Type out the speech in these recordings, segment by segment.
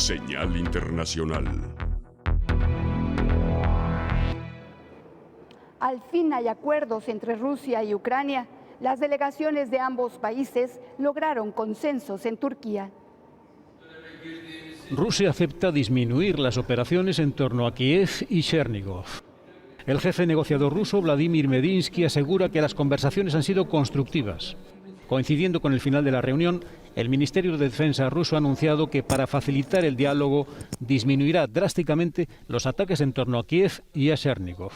Señal Internacional. Al fin hay acuerdos entre Rusia y Ucrania. Las delegaciones de ambos países lograron consensos en Turquía. Rusia acepta disminuir las operaciones en torno a Kiev y Chernigov. El jefe negociador ruso, Vladimir Medinsky, asegura que las conversaciones han sido constructivas. Coincidiendo con el final de la reunión, el Ministerio de Defensa ruso ha anunciado que para facilitar el diálogo disminuirá drásticamente los ataques en torno a Kiev y a Chernigov.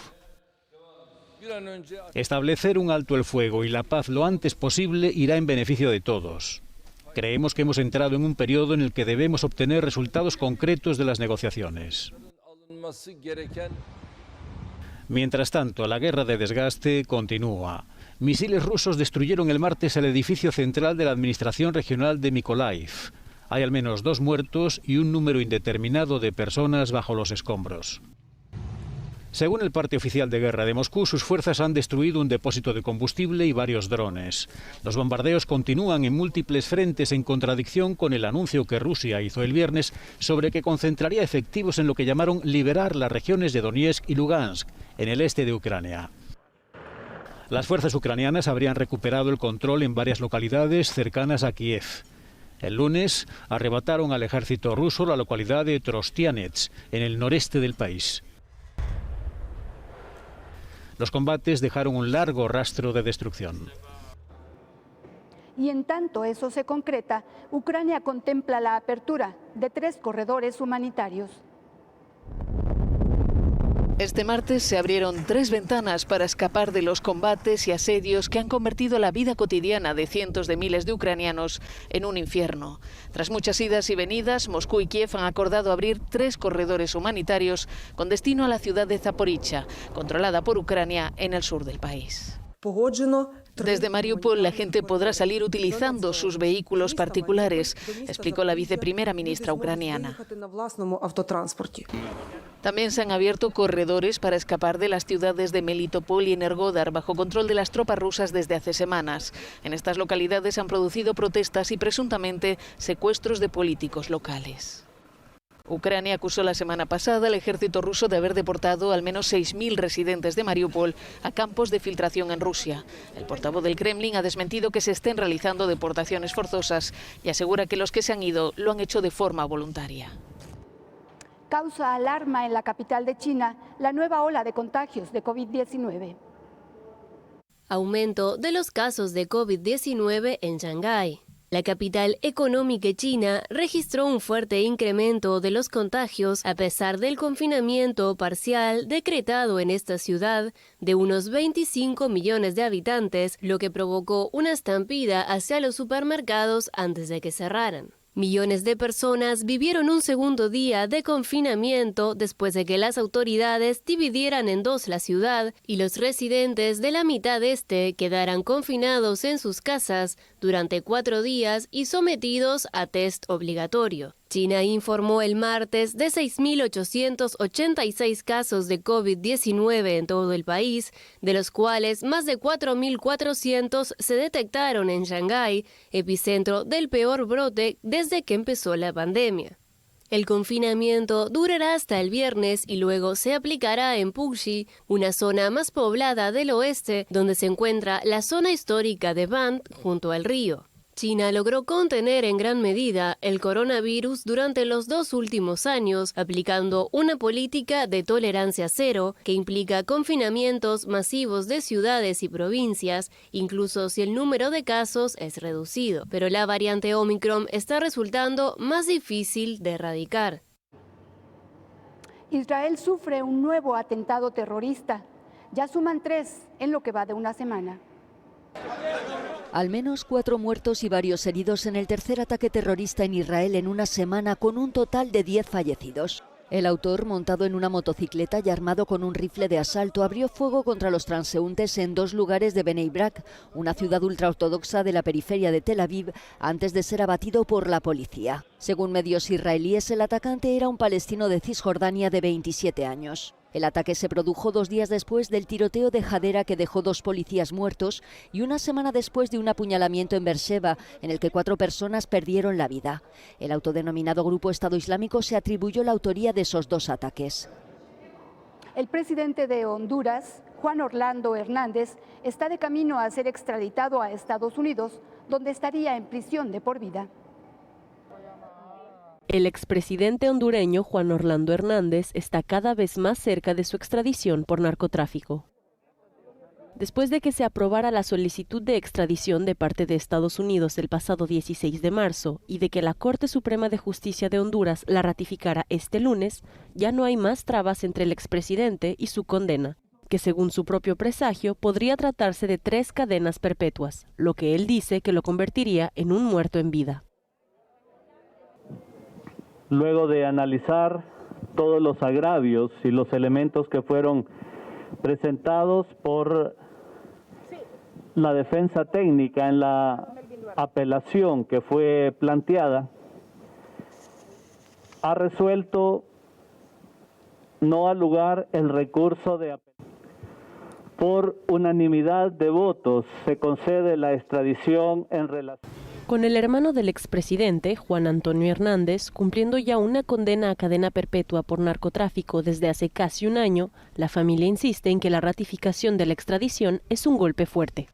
Establecer un alto el fuego y la paz lo antes posible irá en beneficio de todos. Creemos que hemos entrado en un periodo en el que debemos obtener resultados concretos de las negociaciones. Mientras tanto, la guerra de desgaste continúa. Misiles rusos destruyeron el martes el edificio central de la Administración Regional de Mykolaiv. Hay al menos 2 muertos y un número indeterminado de personas bajo los escombros. Según el parte oficial de guerra de Moscú, sus fuerzas han destruido un depósito de combustible y varios drones. Los bombardeos continúan en múltiples frentes en contradicción con el anuncio que Rusia hizo el viernes sobre que concentraría efectivos en lo que llamaron liberar las regiones de Donetsk y Lugansk, en el este de Ucrania. Las fuerzas ucranianas habrían recuperado el control en varias localidades cercanas a Kiev. El lunes arrebataron al ejército ruso la localidad de Trostianets, en el noreste del país. Los combates dejaron un largo rastro de destrucción. Y en tanto eso se concreta, Ucrania contempla la apertura de 3 corredores humanitarios. Este martes se abrieron 3 ventanas para escapar de los combates y asedios que han convertido la vida cotidiana de cientos de miles de ucranianos en un infierno. Tras muchas idas y venidas, Moscú y Kiev han acordado abrir 3 corredores humanitarios con destino a la ciudad de Zaporizhia, controlada por Ucrania en el sur del país. Desde Mariupol la gente podrá salir utilizando sus vehículos particulares, explicó la viceprimera ministra ucraniana. También se han abierto corredores para escapar de las ciudades de Melitopol y Energodar bajo control de las tropas rusas desde hace semanas. En estas localidades han producido protestas y presuntamente secuestros de políticos locales. Ucrania acusó la semana pasada al ejército ruso de haber deportado al menos 6.000 residentes de Mariupol a campos de filtración en Rusia. El portavoz del Kremlin ha desmentido que se estén realizando deportaciones forzosas y asegura que los que se han ido lo han hecho de forma voluntaria. Causa alarma en la capital de China la nueva ola de contagios de COVID-19. Aumento de los casos de COVID-19 en Shanghái. La capital económica china registró un fuerte incremento de los contagios a pesar del confinamiento parcial decretado en esta ciudad de unos 25 millones de habitantes, lo que provocó una estampida hacia los supermercados antes de que cerraran. Millones de personas vivieron un segundo día de confinamiento después de que las autoridades dividieran en 2 la ciudad y los residentes de la mitad este quedaran confinados en sus casas durante 4 días y sometidos a test obligatorio. China informó el martes de 6.886 casos de COVID-19 en todo el país, de los cuales más de 4.400 se detectaron en Shanghái, epicentro del peor brote desde que empezó la pandemia. El confinamiento durará hasta el viernes y luego se aplicará en Puxi, una zona más poblada del oeste, donde se encuentra la zona histórica de Band junto al río. China logró contener en gran medida el coronavirus durante los 2 últimos años, aplicando una política de tolerancia cero que implica confinamientos masivos de ciudades y provincias, incluso si el número de casos es reducido. Pero la variante Omicron está resultando más difícil de erradicar. Israel sufre un nuevo atentado terrorista. Ya suman 3 en lo que va de una semana. Al menos 4 muertos y varios heridos en el tercer ataque terrorista en Israel en una semana, con un total de 10 fallecidos. El autor, montado en una motocicleta y armado con un rifle de asalto, abrió fuego contra los transeúntes en 2 lugares de Bnei Brak, una ciudad ultraortodoxa de la periferia de Tel Aviv, antes de ser abatido por la policía. Según medios israelíes, el atacante era un palestino de Cisjordania de 27 años. El ataque se produjo 2 días después del tiroteo de Hadera que dejó 2 policías muertos y una semana después de un apuñalamiento en Beersheba, en el que 4 personas perdieron la vida. El autodenominado Grupo Estado Islámico se atribuyó la autoría de esos 2 ataques. El presidente de Honduras, Juan Orlando Hernández, está de camino a ser extraditado a Estados Unidos, donde estaría en prisión de por vida. El expresidente hondureño Juan Orlando Hernández está cada vez más cerca de su extradición por narcotráfico. Después de que se aprobara la solicitud de extradición de parte de Estados Unidos el pasado 16 de marzo y de que la Corte Suprema de Justicia de Honduras la ratificara este lunes, ya no hay más trabas entre el expresidente y su condena, que según su propio presagio podría tratarse de 3 cadenas perpetuas, lo que él dice que lo convertiría en un muerto en vida. Luego de analizar todos los agravios y los elementos que fueron presentados por la defensa técnica en la apelación que fue planteada, ha resuelto no al lugar el recurso de apelación. Por unanimidad de votos se concede la extradición en relación. Con el hermano del expresidente, Juan Antonio Hernández, cumpliendo ya una condena a cadena perpetua por narcotráfico desde hace casi un año, la familia insiste en que la ratificación de la extradición es un golpe fuerte.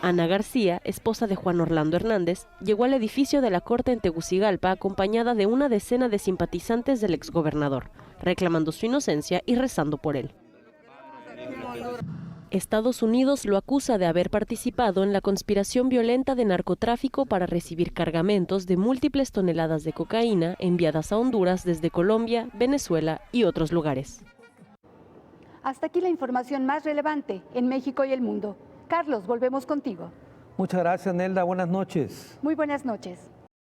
Ana García, esposa de Juan Orlando Hernández, llegó al edificio de la Corte en Tegucigalpa acompañada de una decena de simpatizantes del exgobernador, reclamando su inocencia y rezando por él. Estados Unidos lo acusa de haber participado en la conspiración violenta de narcotráfico para recibir cargamentos de múltiples toneladas de cocaína enviadas a Honduras desde Colombia, Venezuela y otros lugares. Hasta aquí la información más relevante en México y el mundo. Carlos, volvemos contigo. Muchas gracias, Nelda. Buenas noches. Muy buenas noches.